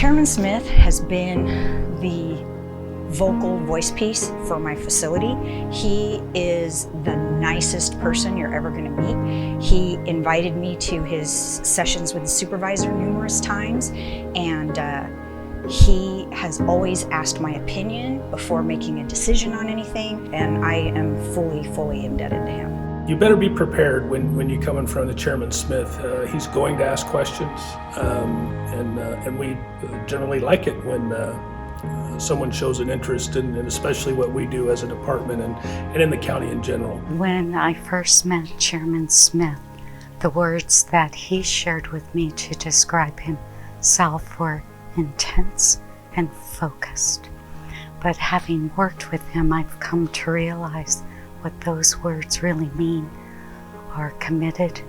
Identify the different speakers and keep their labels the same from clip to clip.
Speaker 1: Chairman Smith has been the vocal voice piece for my facility. He is the nicest person you're ever going to meet. He invited me to his sessions with the supervisor numerous times, and he has always asked my opinion before making a decision on anything, and I am fully indebted to him.
Speaker 2: You better be prepared when you come in front of Chairman Smith. He's going to ask questions, and we generally like it when someone shows an interest in especially what we do as a department and in the county in general.
Speaker 3: When I first met Chairman Smith, the words that he shared with me to describe himself were intense and focused. But having worked with him, I've come to realize what those words really mean are committed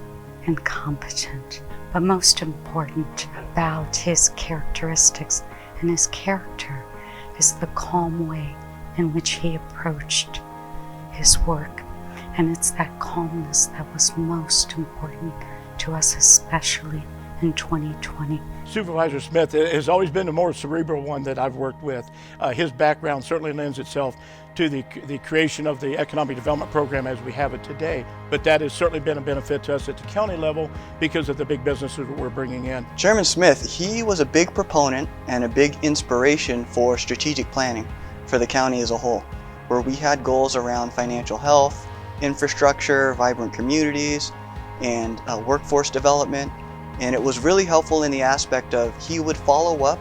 Speaker 3: and competent. But most important about his characteristics and his character is the calm way in which he approached his work. And it's that calmness that was most important to us, especially in 2020.
Speaker 4: Supervisor Smith has always been the more cerebral one that I've worked with. His background certainly lends itself to the creation of the economic development program as we have it today. But that has certainly been a benefit to us at the county level because of the big businesses we're bringing in.
Speaker 5: Chairman Smith, he was a big proponent and a big inspiration for strategic planning for the county as a whole, where we had goals around financial health, infrastructure, vibrant communities, and workforce development. And it was really helpful in the aspect of he would follow up,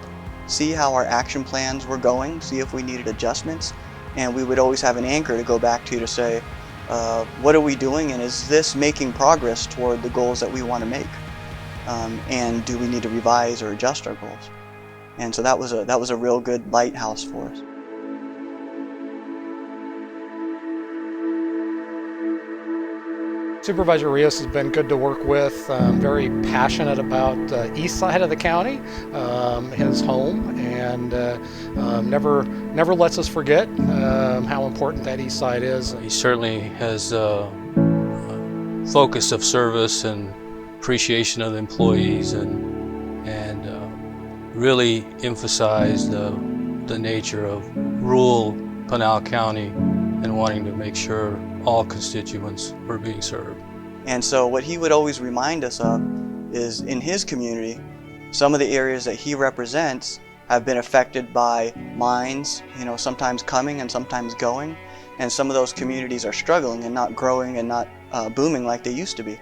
Speaker 5: see how our action plans were going, see if we needed adjustments, and we would always have an anchor to go back to say, what are we doing, and is this making progress toward the goals that we want to make? And do we need to revise or adjust our goals? And so that was a real good lighthouse for us.
Speaker 6: Supervisor Rios has been good to work with, very passionate about east side of the county, his home, and never lets us forget how important that east side is.
Speaker 7: He certainly has a focus of service and appreciation of the employees, and really emphasized the nature of rural Pinal County and wanting to make sure all constituents were being served.
Speaker 5: And so what he would always remind us of is in his community, some of the areas that he represents have been affected by mines, sometimes coming and sometimes going. And some of those communities are struggling and not growing and not booming like they used to be.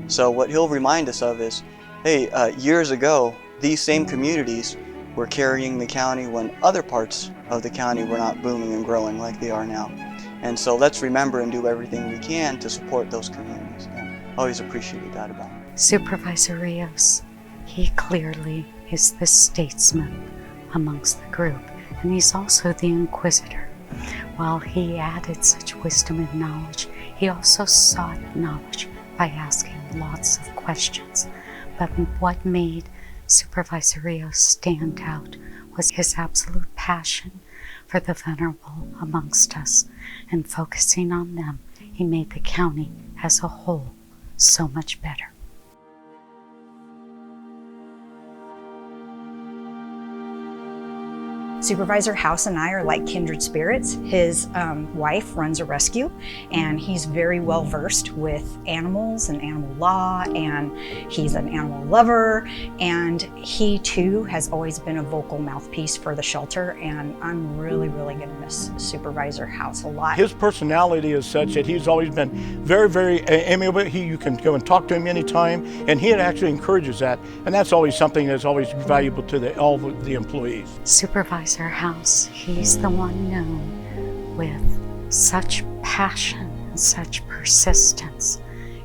Speaker 5: So what he'll remind us of is, hey, years ago, these same communities were carrying the county when other parts of the county were not booming and growing like they are now. And so let's remember and do everything we can to support those communities. And I always appreciated that about him.
Speaker 3: Supervisor Rios, he clearly is the statesman amongst the group, and he's also the inquisitor. While he added such wisdom and knowledge, he also sought knowledge by asking lots of questions. But what made Supervisor Rios stand out was his absolute passion for the vulnerable amongst us, and focusing on them, he made the county as a whole so much better.
Speaker 1: Supervisor House and I are like kindred spirits. His wife runs a rescue, and he's very well versed with animals and animal law, and he's an animal lover, and he too has always been a vocal mouthpiece for the shelter, and I'm really going to miss Supervisor House a lot.
Speaker 4: His personality is such that he's always been very amiable. You can go and talk to him anytime, and he actually encourages that, and that's always something that's always valuable to all the employees.
Speaker 3: Supervisor House, he's the one known with such passion and such persistence.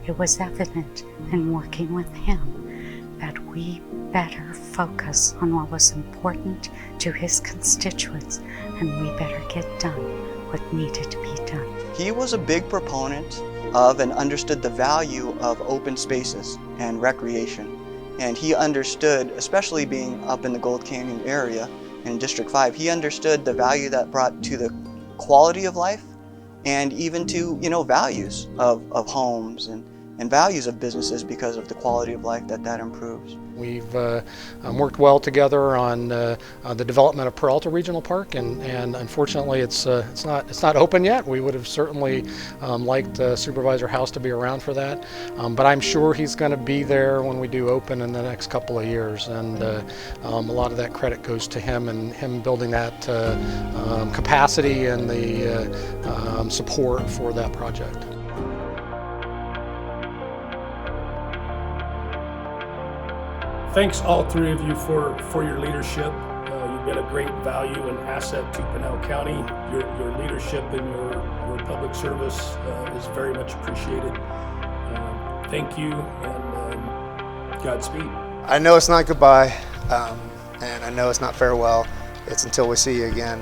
Speaker 3: It was evident in working with him that we better focus on what was important to his constituents, and we better get done what needed to be done.
Speaker 5: He was a big proponent of and understood the value of open spaces and recreation. And he understood, especially being up in the Gold Canyon area, in District 5, he understood the value that brought to the quality of life and even to, values of homes and values of businesses because of the quality of life that improves.
Speaker 6: We've worked well together on the development of Peralta Regional Park, and unfortunately it's not open yet. We would have certainly liked Supervisor House to be around for that, but I'm sure he's going to be there when we do open in the next couple of years, and a lot of that credit goes to him and him building that capacity and the support for that project.
Speaker 2: Thanks all three of you for your leadership. You've been a great value and asset to Pinal County. Your leadership and your public service is very much appreciated. Thank you, and Godspeed.
Speaker 8: I know it's not goodbye, and I know it's not farewell. It's until we see you again,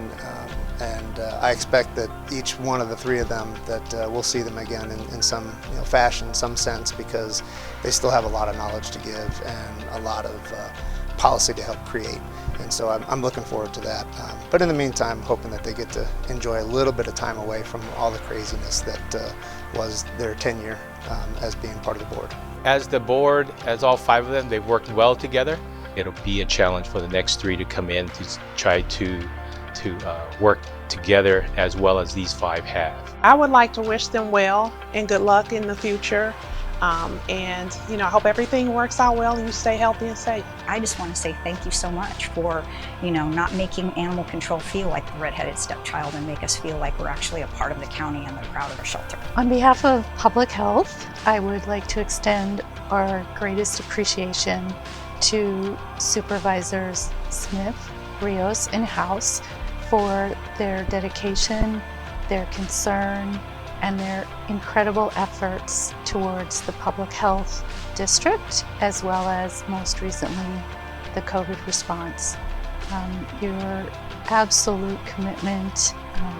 Speaker 8: and I expect that each one of the three of them, that we'll see them again in some fashion, some sense, because they still have a lot of knowledge to give and a lot of policy to help create. And so I'm looking forward to that. But in the meantime, hoping that they get to enjoy a little bit of time away from all the craziness that was their tenure as being part of the board.
Speaker 9: As the board, as all five of them, they've worked well together. It'll be a challenge for the next three to come in to try to work together as well as these five have.
Speaker 10: I would like to wish them well and good luck in the future. And I hope everything works out well and you stay healthy and safe.
Speaker 1: I just want to say thank you so much for, not making animal control feel like the redheaded stepchild and make us feel like we're actually a part of the county and they're proud of our shelter.
Speaker 11: On behalf of Public Health, I would like to extend our greatest appreciation to Supervisors Smith, Rios, and House for their dedication, their concern, and their incredible efforts towards the public health district, as well as most recently the COVID response. Your absolute commitment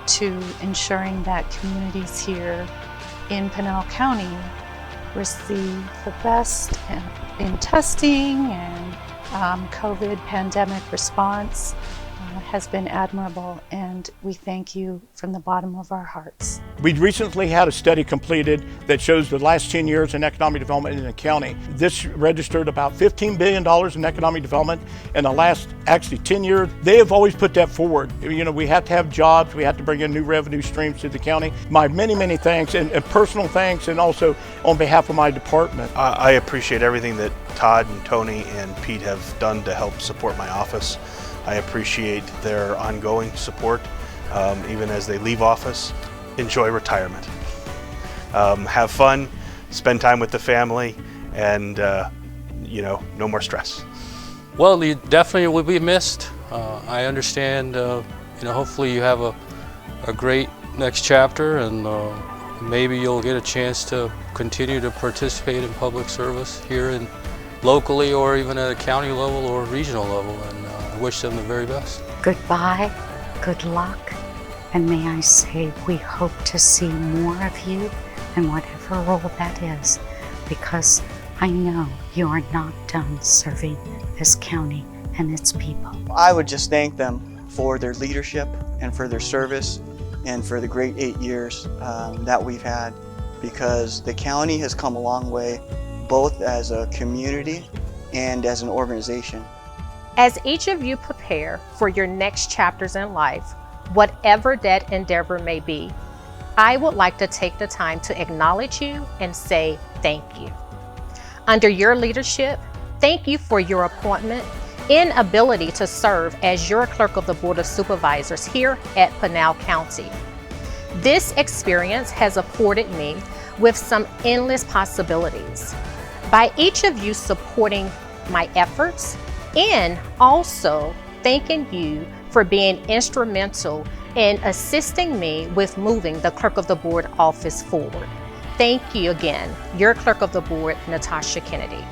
Speaker 11: to ensuring that communities here in Pinal County receive the best in testing and COVID pandemic response has been admirable, and we thank you from the bottom of our hearts.
Speaker 4: We recently had a study completed that shows the last 10 years in economic development in the county. This registered about $15 billion in economic development in the last, 10 years. They have always put that forward. We have to have jobs, we have to bring in new revenue streams to the county. My many, many thanks, and personal thanks, and also on behalf of my department.
Speaker 12: I appreciate everything that Todd and Tony and Pete have done to help support my office. I appreciate their ongoing support, even as they leave office. Enjoy retirement. Have fun, spend time with the family, and no more stress.
Speaker 7: Well, you definitely will be missed. I understand, hopefully you have a great next chapter, and maybe you'll get a chance to continue to participate in public service here locally, or even at a county level or regional level. And I wish them the very best.
Speaker 3: Goodbye, good luck, and may I say we hope to see more of you in whatever role that is, because I know you are not done serving this county and its people.
Speaker 5: I would just thank them for their leadership and for their service and for the great 8 years that we've had, because the county has come a long way, both as a community and as an organization.
Speaker 13: As each of you prepare for your next chapters in life, whatever that endeavor may be, I would like to take the time to acknowledge you and say thank you. Under your leadership, thank you for your appointment and ability to serve as your clerk of the Board of Supervisors here at Pinal County. This experience has afforded me with some endless possibilities. By each of you supporting my efforts and also thanking you for being instrumental in assisting me with moving the Clerk of the Board office forward. Thank you again, your Clerk of the Board, Natasha Kennedy.